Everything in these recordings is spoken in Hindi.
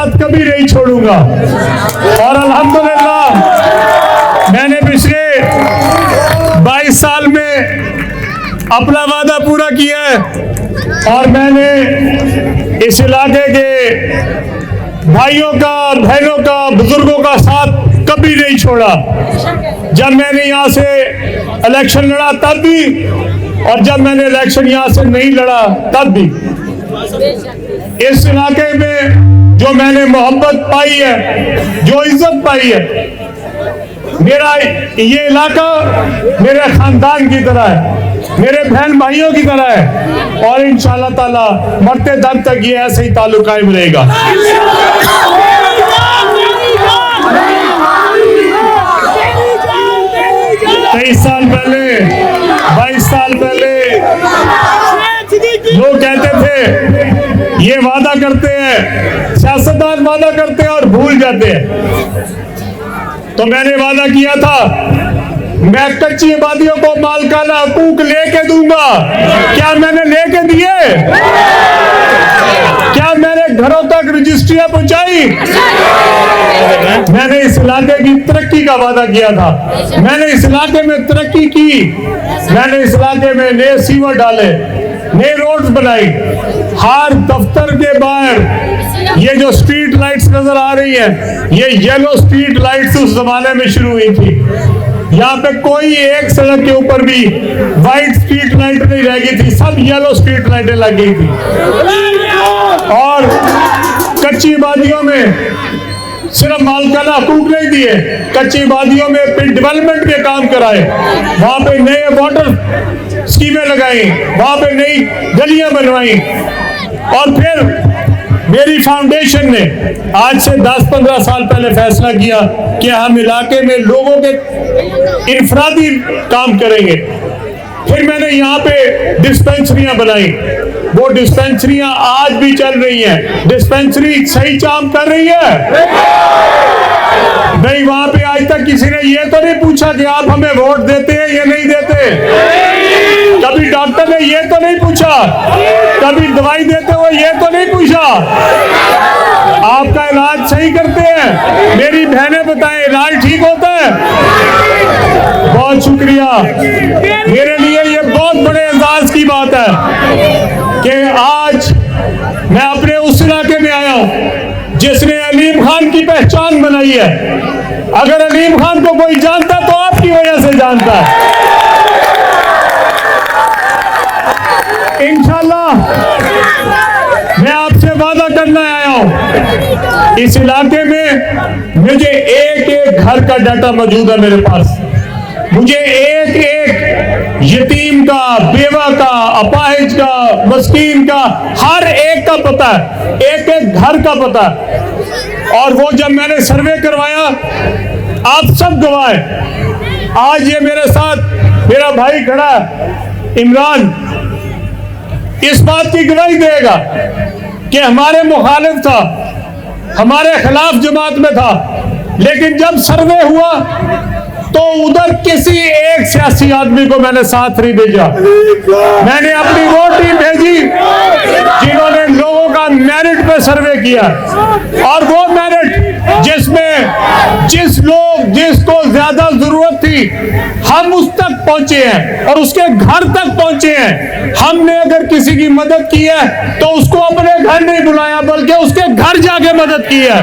साथ कभी नहीं छोड़ूंगा। और अल्हम्दुलिल्लाह मैंने पिछले 22 साल में अपना वादा पूरा किया है और मैंने इस इलाके के भाइयों का, बहनों का, बुजुर्गों का साथ कभी नहीं छोड़ा। जब मैंने यहाँ से इलेक्शन लड़ा तब भी, और जब मैंने इलेक्शन यहाँ से नहीं लड़ा तब भी। इस इलाके में जो मैंने मोहब्बत पाई है, जो इज्जत पाई है, मेरा ये इलाका मेरे खानदान की तरह है, मेरे बहन भाइयों की तरह है और इंशाअल्लाह ताला मरते दम तक ये ऐसे ही ताल्लुक कायम रहेगा। 22 साल पहले लोग कहते थे ये वादा करते हैं, सियासतदान वादा करते हैं और भूल जाते हैं। तो मैंने वादा किया था मैं कच्ची आबादियों को मालकाना हकूक लेके दूंगा। क्या मैंने लेके दिए? क्या मैंने घरों तक रजिस्ट्रियां पहुंचाई? मैंने इस इलाके की तरक्की का वादा किया था। मैंने इस इलाके में तरक्की की। मैंने इस इलाके में नए सीवर डाले, नए रोड्स बनाई। हर दफ्तर के बाहर ये जो स्ट्रीट लाइट्स नजर आ रही है, ये येलो स्ट्रीट लाइट्स उस जमाने में शुरू हुई थी। यहाँ पे कोई एक सड़क के ऊपर भी व्हाइट स्ट्रीट लाइट नहीं रह गई थी, सब येलो स्ट्रीट लाइटें लग गई थी। और कच्ची आबादियों में सिर्फ मालकाना हकूक नहीं दिए, कच्ची आबादियों में डेवलपमेंट के काम कराए, वहां पे नए वाटर स्कीमें लगाई, वहां पे नई गलियां बनवाई। और फिर मेरी फाउंडेशन ने आज से 10-15 साल पहले फैसला किया कि हम इलाके में लोगों के इनफरादी काम करेंगे। फिर मैंने यहाँ पे डिस्पेंसरियां बनाई। वो डिस्पेंसरियां आज भी चल रही हैं। डिस्पेंसरी सही काम कर रही है नहीं? वहां पे आज तक किसी ने ये तो नहीं पूछा कि आप हमें वोट देते हैं या नहीं देते? कभी डॉक्टर ने ये तो नहीं पूछा, कभी दवाई देते हुए ये तो नहीं पूछा आपका इलाज सही करते हैं? मेरी बहनें बताएं, इलाज ठीक होता है? बहुत शुक्रिया। मेरे लिए ये बहुत बड़े एजाज की बात है कि आज मैं अपने उस इलाके में आया हूं जिसने अलीम खान की पहचान बनाई है। अगर अलीम खान को कोई जानता तो आपकी वजह से जानता है। इंशाल्लाह मैं आपसे वादा करना आया हूं, इस इलाके में मुझे एक एक घर का डाटा मौजूद है मेरे पास। मुझे एक एक यतीम का, बेवा का, अपाहिज का, मस्कीन का, हर एक का पता है, एक एक घर का पता है। और वो जब मैंने सर्वे करवाया, आप सब गवाह हैं। आज ये मेरे साथ मेरा भाई खड़ा है इमरान, इस बात की गवाही देगा कि हमारे मुखालिफ था, हमारे खिलाफ जमात में था, लेकिन जब सर्वे हुआ तो उधर किसी एक सियासी आदमी को मैंने साथ नहीं भेजा। मैंने अपनी वो टीम भेजी जिन्होंने लोगों का मेरिट पे सर्वे किया, और वो मेरिट जिसमें जिसको ज्यादा जरूरत थी हम उस तक पहुंचे हैं और उसके घर तक पहुंचे हैं। हमने अगर किसी की मदद की है तो उसको अपने घर नहीं बुलाया, बल्कि उसके घर जाके मदद की है।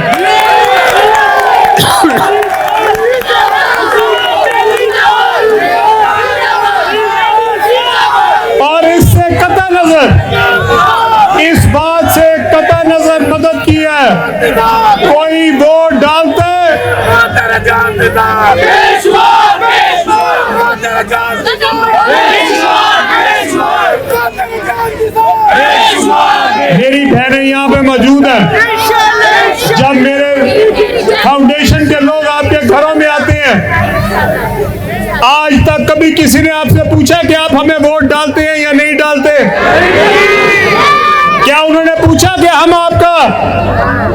और इससे कतई नजर, इस बात से कतई नजर मदद की है। कोई वोट डालते मेरी बहनें यहाँ पे मौजूद हैं। जब मेरे फाउंडेशन के लोग आपके घरों में आते हैं, आज तक कभी किसी ने आपसे पूछा कि आप हमें वोट डालते हैं या नहीं डालते? क्या उन्होंने पूछा कि हम आपका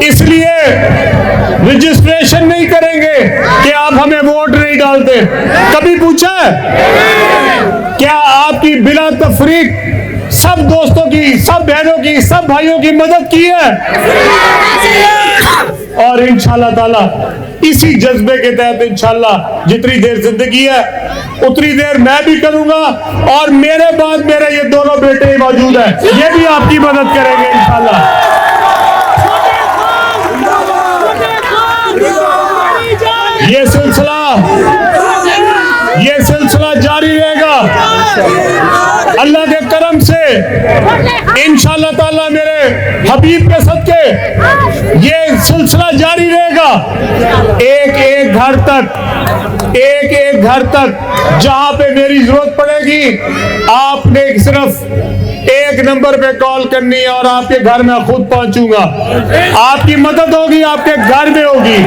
इसलिए रजिस्ट्रेशन नहीं करेंगे कि आप हमें वोट नहीं डालते? कभी पूछा है? क्या आपकी बिला तफरीक सब दोस्तों की, सब बहनों की, सब भाइयों की मदद की है? और इंशाल्लाह ताला इसी जज्बे के तहत इंशाल्लाह जितनी देर जिंदगी है उतनी देर मैं भी करूंगा, और मेरे बाद मेरे ये दोनों बेटे ही मौजूद हैं, ये भी आपकी मदद करेंगे इंशाल्लाह। ये सिलसिला जारी रहेगा अल्लाह के करम से इंशाल्लाह ताला, मेरे हबीब के सदके ये सिलसिला जारी रहेगा। एक एक घर तक जहां पे मेरी जरूरत पड़ेगी आपने सिर्फ एक नंबर पे कॉल करनी है और आपके घर में खुद पहुंचूंगा। आपकी मदद होगी, आपके घर में होगी।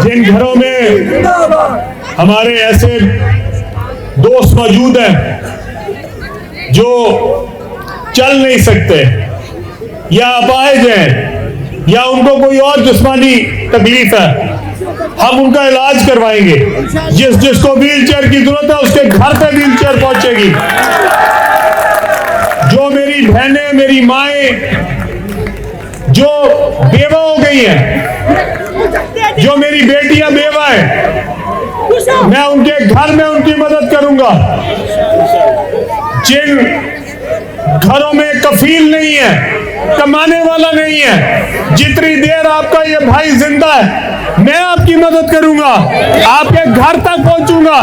जिन घरों में हमारे ऐसे दोस्त मौजूद हैं जो चल नहीं सकते या अपाहिज हैं या उनको कोई और जिस्मानी तकलीफ है, हम उनका इलाज करवाएंगे। जिसको व्हील चेयर की जरूरत है उसके घर पे व्हील चेयर पहुंचेगी। जो मेरी बहनें, मेरी माएं जो बेवा हो गई हैं, जो मेरी बेटियां बेवा हैं, मैं उनके घर में उनकी मदद करूंगा। जिन घरों में कफील नहीं है, कमाने वाला नहीं है, जितनी देर आपका ये भाई जिंदा है मैं आपकी मदद करूंगा, आपके घर तक पहुंचूंगा,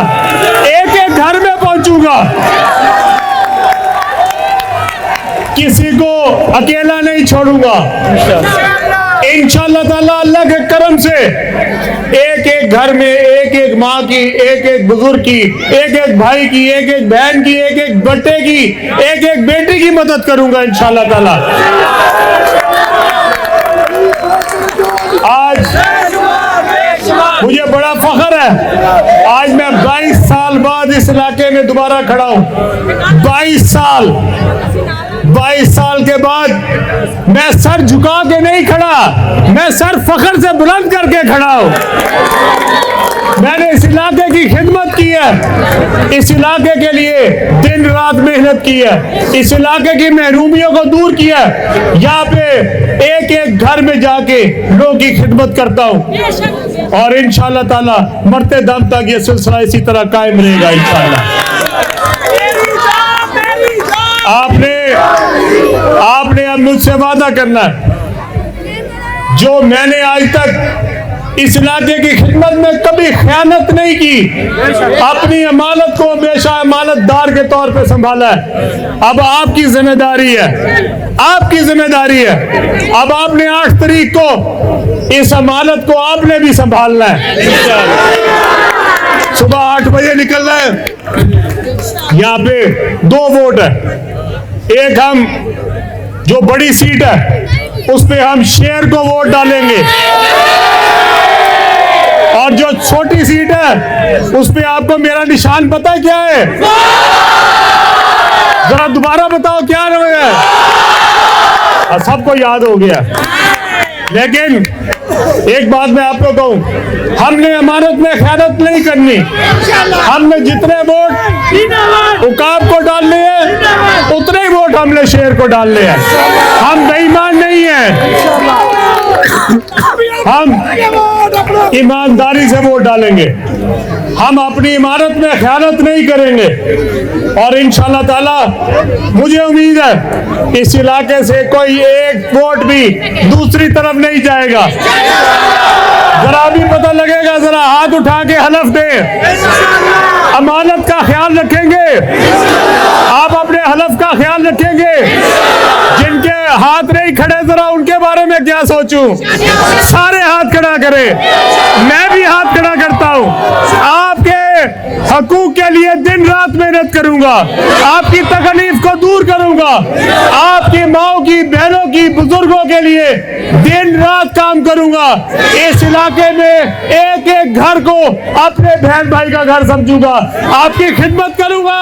एक एक घर में पहुंचूंगा, किसी को अकेला नहीं छोड़ूंगा। इंशाअल्लाह ताला अल्लाह के करम से एक एक घर में एक एक माँ की, एक एक बुजुर्ग की, एक एक भाई की, एक एक बहन की, एक एक बेटे की, एक एक बेटी की मदद करूंगा इंशाअल्लाह ताला। आज मुझे बड़ा फख्र है, आज मैं 22 साल बाद इस इलाके में दोबारा खड़ा हूं। 22 साल के बाद मैं सर झुका के नहीं खड़ा, मैं सर फख्र से बुलंद करके खड़ा हूं। मैंने इस इलाके की खिदमत की है, इस इलाके के लिए दिन रात मेहनत की है, इस इलाके की महरूमियों को दूर किया है। यहाँ पे एक एक घर में जाके लोगों की खिदमत करता हूँ और इंशाअल्लाह ताला मरते दम तक ये सिलसिला इसी तरह कायम रहेगा इंशाअल्लाह। आपने अब मुझसे वादा करना है, जो मैंने आज तक इस इलाके की खिदमत में कभी खयानत नहीं की, अपनी अमानत को हमेशा अमानतदार के तौर पे संभाला है। अब आपकी जिम्मेदारी है, आपकी जिम्मेदारी है। अब आपने 8 तारीख को इस अमानत को आपने भी संभालना है। सुबह 8 बजे निकलना है। यहाँ पे 2 वोट है, एक हम जो बड़ी सीट है उस पे हम शेर को वोट डालेंगे और जो छोटी सीट है उस पे आपको मेरा निशान पता है क्या है? जरा दोबारा बताओ क्या है? सबको याद हो गया, लेकिन एक बात मैं आपको कहूं, हमने अमानत में खयानत नहीं करनी। हमने जितने वोट उकाब को डालने हैं उतने ही वोट हमने शेर को डालने हैं। हम बेईमान नहीं हैं, हम ईमानदारी से वोट डालेंगे, हम अपनी इमारत में खयानत नहीं करेंगे और इंशाअल्लाह ताला मुझे उम्मीद है इस इलाके से कोई एक वोट भी दूसरी तरफ नहीं जाएगा। जरा भी पता लगेगा, जरा हाथ उठा के हलफ दे, अमानत का ख्याल रखेंगे, आप अपने हलफ का ख्याल रखेंगे। जिनके हाथ नहीं खड़े जरा उनके बारे में क्या सोचूं? सारे हाथ खड़ा करें, मैं भी हाथ खड़ा करता हूं। आपके हकूक के लिए दिन रात मेहनत करूंगा, आपकी तकलीफ को दूर करूंगा, आपकी माओ की, बहनों की, बुजुर्गों के लिए दिन रात काम करूंगा। इस इलाके में एक एक घर को अपने बहन भाई का घर समझूंगा, आपकी खिदमत करूंगा,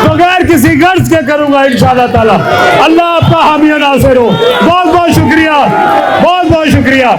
बगैर किसी गर्ज के करूंगा इंशाअल्लाह ताला। अल्लाह आपका हामी नासिर हो। बहुत बहुत शुक्रिया, बहुत बहुत शुक्रिया।